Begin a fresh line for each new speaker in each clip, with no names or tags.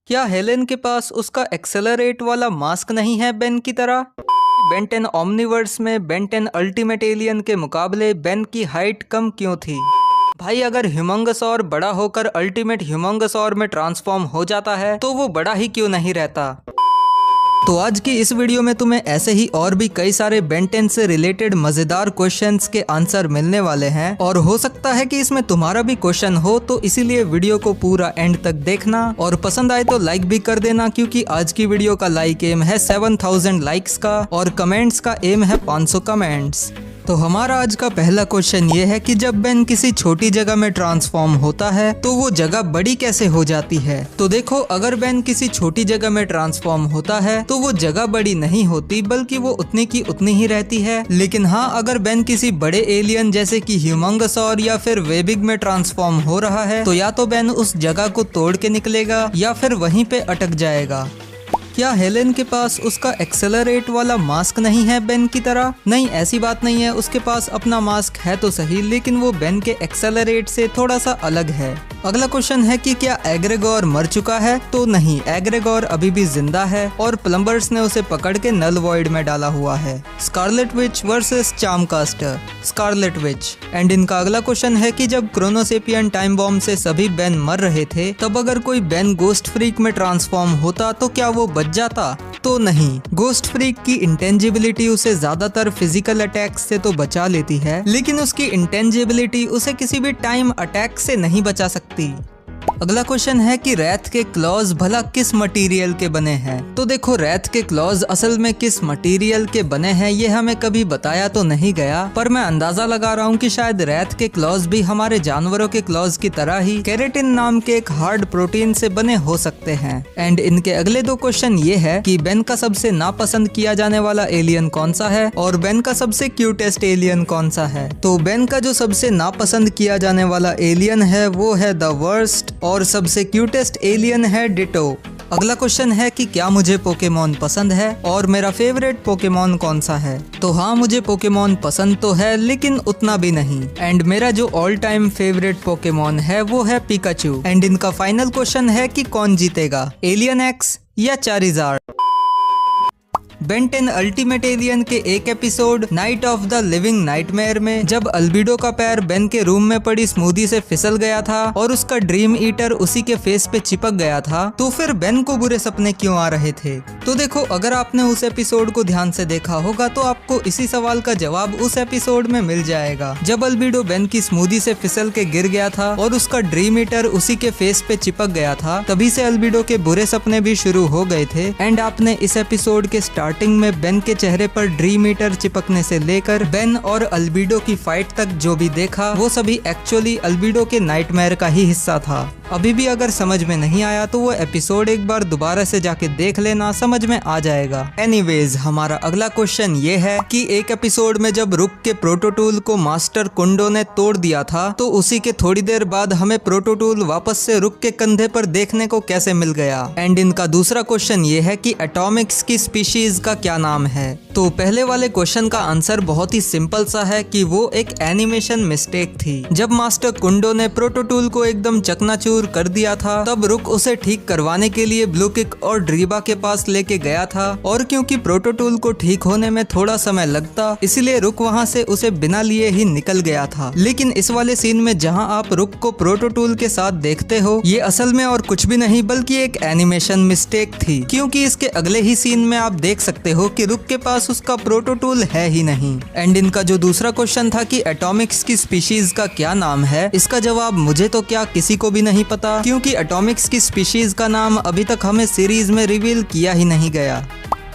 क्या हेलेन के पास उसका एक्सेलरेट वाला मास्क नहीं है बेन की तरह? बेन 10 ओमनीवर्स में बेन 10 अल्टीमेट एलियन के मुकाबले बेन की हाइट कम क्यों थी? भाई अगर ह्यूमंगसॉर बड़ा होकर अल्टीमेट ह्यूमंगसॉर में ट्रांसफॉर्म हो जाता है तो वो बड़ा ही क्यों नहीं रहता? तो आज की इस वीडियो में तुम्हें ऐसे ही और भी कई सारे बेन 10 से रिलेटेड मजेदार क्वेश्चंस के आंसर मिलने वाले हैं और हो सकता है कि इसमें तुम्हारा भी क्वेश्चन हो, तो इसीलिए वीडियो को पूरा एंड तक देखना और पसंद आए तो लाइक भी कर देना, क्योंकि आज की वीडियो का लाइक एम है 7000 लाइक्स का और कमेंट्स का एम है 500 कमेंट्स। तो हमारा आज का पहला क्वेश्चन ये है कि जब बेन किसी छोटी जगह में ट्रांसफॉर्म होता है तो वो जगह बड़ी कैसे हो जाती है? तो देखो, अगर बेन किसी छोटी जगह में ट्रांसफॉर्म होता है तो वो जगह बड़ी नहीं होती, बल्कि वो उतनी की उतनी ही रहती है। लेकिन हाँ, अगर बेन किसी बड़े एलियन जैसे कि ह्यूमंगसॉर या फिर वेबिग में ट्रांसफॉर्म हो रहा है तो या तो बेन उस जगह को तोड़ के निकलेगा या फिर वहीं पे अटक जाएगा। क्या हेलेन के पास उसका एक्सेलरेट वाला मास्क नहीं है बेन की तरह? नहीं, ऐसी बात नहीं है। उसके पास अपना मास्क है तो सही, लेकिन वो बेन के एक्सेलरेट से थोड़ा सा अलग है। अगला क्वेश्चन है कि क्या एग्रेगोर मर चुका है? तो नहीं, एग्रेगोर अभी भी जिंदा है और प्लम्बर्स ने उसे पकड़ के नल वॉइड में डाला हुआ है। Scarlet Witch versus Charmcaster, Scarlet Witch. And इनका अगला क्वेश्चन है कि जब क्रोनोसेपियन टाइम बॉम्ब से सभी बेन मर रहे थे, तब अगर कोई बेन गोस्ट फ्रीक में ट्रांसफॉर्म होता तो क्या वो बच जाता? तो नहीं, गोस्ट फ्रीक की इंटेंजिबिलिटी उसे ज्यादातर फिजिकल अटैक से तो बचा लेती है, लेकिन उसकी इंटेंजिबिलिटी उसे किसी भी टाइम अटैक से नहीं बचा सकती। अगला क्वेश्चन है कि रैथ के क्लॉज भला किस मटेरियल के बने हैं? तो देखो, रैथ के क्लॉज असल में किस मटेरियल के बने हैं ये हमें कभी बताया तो नहीं गया, पर मैं अंदाजा लगा रहा हूँ कि शायद रैथ के क्लॉज भी हमारे जानवरों के क्लॉज की तरह ही केराटिन नाम के एक हार्ड प्रोटीन से बने हो सकते हैं। एंड इनके अगले दो क्वेश्चन ये है कि बेन का सबसे नापसंद किया जाने वाला एलियन कौन सा है और बेन का सबसे क्यूटेस्ट एलियन कौन सा है? तो बेन का जो सबसे नापसंद किया जाने वाला एलियन है वो है द वर्स्ट और सबसे क्यूटेस्ट एलियन है डिटो। अगला क्वेश्चन है कि क्या मुझे पोकेमॉन पसंद है और मेरा फेवरेट पोकेमॉन कौन सा है? तो हाँ, मुझे पोकेमॉन पसंद तो है, लेकिन उतना भी नहीं। एंड मेरा जो ऑल टाइम फेवरेट पोकेमॉन है वो है पिकाचू। एंड इनका फाइनल क्वेश्चन है कि कौन जीतेगा, एलियन एक्स या चारिज़ार्ड? बेन 10 अल्टीमेट एलियन के एक episode night of the living nightmare में जब अल्बिडो का पैर बेन के रूम में पड़ी स्मूदी से फिसल गया था और उसका ड्रीम ईटर उसी के फेस पे चिपक गया था, तो फिर बेन को बुरे सपने क्यों आ रहे थे? तो देखो, अगर आपने उस एपिसोड को ध्यान से देखा होगा तो आपको इसी सवाल का जवाब उस एपिसोड में मिल जाएगा। जब अल्बिडो बेन की स्मूदी से फिसल के गिर गया था और उसका ड्रीम ईटर उसी के फेस पे चिपक गया था, तभी से अल्बिडो के बुरे सपने भी शुरू हो गए थे। एंड आपने इस एपिसोड के स्टार्टिंग में बेन के चेहरे पर ड्रीम ईटर चिपकने से लेकर बेन और अल्बिडो की फाइट तक जो भी देखा वो सभी एक्चुअली अल्बिडो के नाइटमेयर का ही हिस्सा था। अभी भी अगर समझ में नहीं आया तो वो एपिसोड एक बार दोबारा से जाके देख लेना, समझ में आ जाएगा। एनीवेज, हमारा अगला क्वेश्चन ये है कि एक एपिसोड में जब रुक के प्रोटोटूल को मास्टर कुंडो ने तोड़ दिया था तो उसी के थोड़ी देर बाद हमें प्रोटोटूल वापस से रुक के कंधे पर देखने को कैसे मिल गया? एंड इनका दूसरा क्वेश्चन ये है कि एटॉमिक्स की स्पीशीज का क्या नाम है? तो पहले वाले क्वेश्चन का आंसर बहुत ही सिंपल सा है कि वो एक एनिमेशन मिस्टेक थी। जब मास्टर कुंडो ने प्रोटोटूल को एकदम चकनाचूर कर दिया था, तब रुक उसे ठीक करवाने के लिए ब्लू किक और ड्रीबा के पास लेके गया था, और क्योंकि प्रोटोटूल को ठीक होने में थोड़ा समय लगता, इसलिए रुक वहां से उसे बिना लिए ही निकल गया था। लेकिन इस वाले सीन में जहां आप रुक को प्रोटोटूल के साथ देखते हो, ये असल में और कुछ भी नहीं बल्कि एक एनिमेशन मिस्टेक थी, क्योंकि इसके अगले ही सीन में आप देख सकते हो कि रुक के पास उसका प्रोटोटूल है ही नहीं। एंड इनका जो दूसरा क्वेश्चन था कि एटॉमिक्स की स्पीशीज का क्या नाम है, इसका जवाब मुझे तो क्या किसी को भी नहीं पता, क्योंकि एटॉमिक्स की स्पीशीज का नाम अभी तक हमें सीरीज में रिवील किया ही नहीं गया।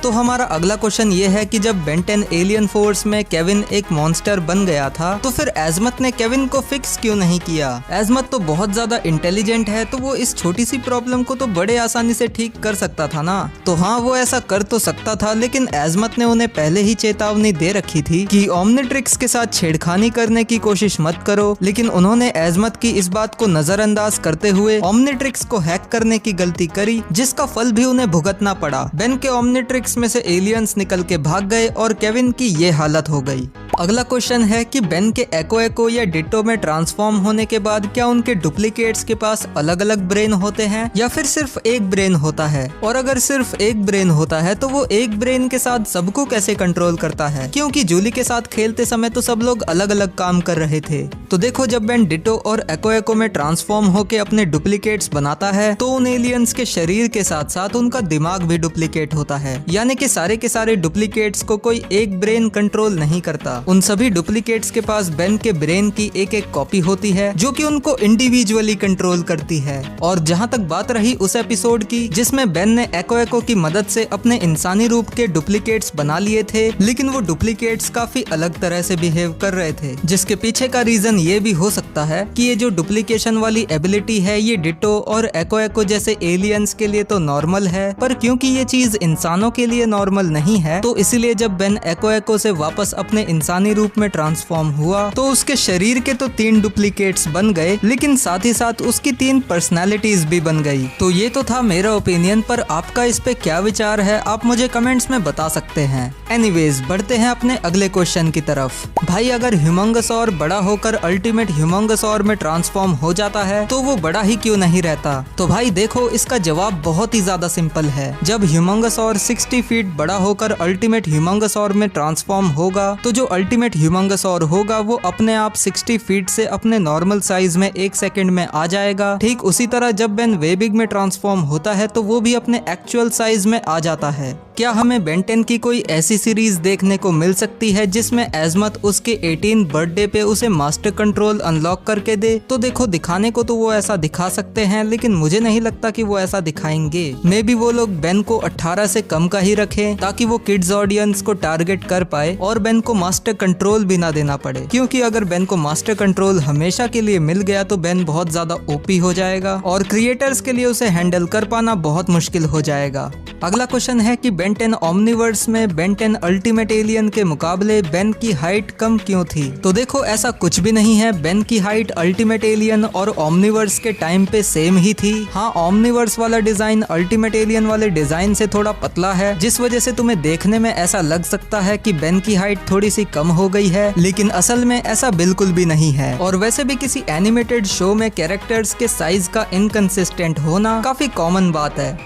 तो हमारा अगला क्वेश्चन ये है कि जब बेन 10 एलियन फोर्स में केविन एक मॉन्स्टर बन गया था तो फिर एजमत ने केविन को फिक्स क्यों नहीं किया? एजमत तो बहुत ज्यादा इंटेलिजेंट है, तो वो इस छोटी सी प्रॉब्लम को तो बड़े आसानी से ठीक कर सकता था ना। तो हाँ, वो ऐसा कर तो सकता था, लेकिन एजमत ने उन्हें पहले ही चेतावनी दे रखी थी कि ओमनिट्रिक्स के साथ छेड़खानी करने की कोशिश मत करो, लेकिन उन्होंने एजमत की इस बात को नजरअंदाज करते हुए ओमनिट्रिक्स को हैक करने की गलती करी, जिसका फल भी उन्हें भुगतना पड़ा। बेन के ओमनिट्रिक्स में से एलियंस निकल के भाग गए और केविन की ये हालत हो गई। अगला क्वेश्चन है कि बेन के एको या डिट्टो में ट्रांसफॉर्म होने के बाद क्या उनके डुप्लीकेट्स के पास अलग अलग ब्रेन होते हैं या फिर सिर्फ एक ब्रेन होता है? और अगर सिर्फ एक ब्रेन होता है तो वो एक ब्रेन के साथ सबको कैसे कंट्रोल करता है? क्योंकि जूली के साथ खेलते समय तो सब लोग अलग अलग काम कर रहे थे। तो देखो, जब बेन डिट्टो और एको में ट्रांसफॉर्म होके अपने डुप्लीकेट्स बनाता है तो उन एलियंस के शरीर के साथ साथ उनका दिमाग भी डुप्लीकेट होता है, यानी कि सारे के सारे डुप्लीकेट्स को कोई एक ब्रेन कंट्रोल नहीं करता। उन सभी डुप्लीकेट्स के पास बेन के ब्रेन की एक एक कॉपी होती है जो कि उनको इंडिविजुअली कंट्रोल करती है। और जहां तक बात रही उस एपिसोड की जिसमें बेन ने एको की मदद से अपने इंसानी रूप के डुप्लीकेट्स बना लिए थे, लेकिन वो डुप्लीकेट्स काफी अलग तरह से बिहेव कर रहे थे, जिसके पीछे का रीजन ये भी हो सकता है कि ये जो डुप्लीकेशन वाली एबिलिटी है ये डिट्टो और एको जैसे एलियंस के लिए तो नॉर्मल है, पर क्योंकि ये चीज इंसानों के लिए नॉर्मल नहीं है तो इसीलिए जब बेन एको से वापस अपने इंसानी रूप में ट्रांसफॉर्म हुआ तो उसके शरीर के तो 3 डुप्लीकेट्स बन गए, लेकिन साथ ही साथ उसकी 3 पर्सनालिटीज भी बन गई। तो ये तो था मेरा ओपिनियन, पर आपका इस पे क्या विचार है आप मुझे कमेंट्स में बता सकते हैं। एनीवेज, बढ़ते हैं अपने अगले क्वेश्चन की तरफ। भाई, अगर ह्यूमंगसौर बड़ा होकर अल्टीमेट ह्यूमंगसौर में ट्रांसफॉर्म हो जाता है तो वो बड़ा ही क्यों नहीं रहता? तो भाई देखो, इसका जवाब बहुत ही ज्यादा सिंपल है। जब ह्यूमंगसौर 60 फीट बड़ा होकर अल्टीमेट ह्यूमंगसौर में ट्रांसफॉर्म होगा तो जो अल्टीमेट ह्यूमंगसौर होगा वो अपने आप 60 फीट से अपने नॉर्मल साइज में 1 सेकंड में आ जाएगा। ठीक उसी तरह जब बेन वेबिग में ट्रांसफॉर्म होता है तो वो भी अपने एक्चुअल साइज में आ जाता है। क्या हमें बेन 10 की कोई ऐसी सीरीज देखने को मिल सकती है जिसमें एजमत उसके 18 बर्थडे पे उसे मास्टर कंट्रोल अनलॉक करके दे? तो देखो, दिखाने को तो वो ऐसा दिखा सकते हैं, लेकिन मुझे नहीं लगता कि वो ऐसा दिखाएंगे। मे बी वो लोग बेन को 18 से कम का ही रखें ताकि वो किड्स ऑडियंस को टारगेट कर पाए और बेन को मास्टर कंट्रोल भी ना देना पड़े, क्योंकि अगर बेन को मास्टर कंट्रोल हमेशा के लिए मिल गया तो बेन बहुत ज्यादा ओपी हो जाएगा और क्रिएटर्स के लिए उसे हैंडल कर पाना बहुत मुश्किल हो जाएगा। अगला क्वेश्चन है कि बेन 10 ओमनीवर्स में बेन 10 अल्टीमेट एलियन के मुकाबले बेन की हाइट कम क्यों थी? तो देखो, ऐसा कुछ भी नहीं है। बेन की हाइट अल्टीमेट एलियन और ओमनीवर्स के टाइम पे सेम ही थी। हाँ, ओमनीवर्स वाला डिजाइन अल्टीमेट एलियन वाले डिजाइन से थोड़ा पतला है, जिस वजह से तुम्हें देखने में ऐसा लग सकता है कि बेन की हाइट थोड़ी सी कम हो गई है, लेकिन असल में ऐसा बिल्कुल भी नहीं है। और वैसे भी किसी एनिमेटेड शो में कैरेक्टर्स के साइज का इनकंसिस्टेंट होना काफी कॉमन बात है।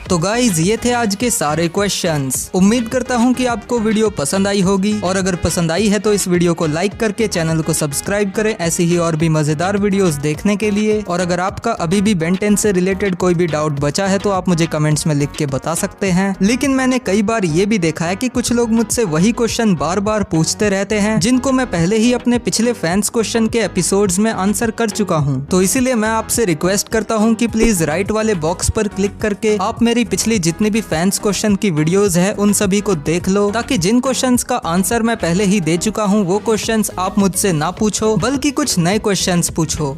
तो गाइज, ये थे आज के सारे क्वेश्चंस। उम्मीद करता हूँ कि आपको वीडियो पसंद आई होगी, और अगर पसंद आई है तो इस वीडियो को लाइक करके चैनल को सब्सक्राइब करें ऐसी ही और भी मजेदार वीडियोस देखने के लिए। और अगर आपका अभी भी बेन 10 से रिलेटेड कोई भी डाउट बचा है तो आप मुझे कमेंट्स में लिख के बता सकते हैं। लेकिन मैंने कई बार ये भी देखा है कि कुछ लोग मुझसे वही क्वेश्चन बार बार पूछते रहते हैं जिनको मैं पहले ही अपने पिछले फैंस क्वेश्चन के एपिसोड्स में आंसर कर चुका हूँ। तो इसीलिए मैं आपसे रिक्वेस्ट करता हूँ कि प्लीज राइट वाले बॉक्स पर क्लिक करके आप मेरी पिछली जितनी भी फैंस क्वेश्चन की वीडियोस है उन सभी को देख लो, ताकि जिन क्वेश्चंस का आंसर मैं पहले ही दे चुका हूँ वो क्वेश्चंस आप मुझसे ना पूछो बल्कि कुछ नए क्वेश्चंस पूछो।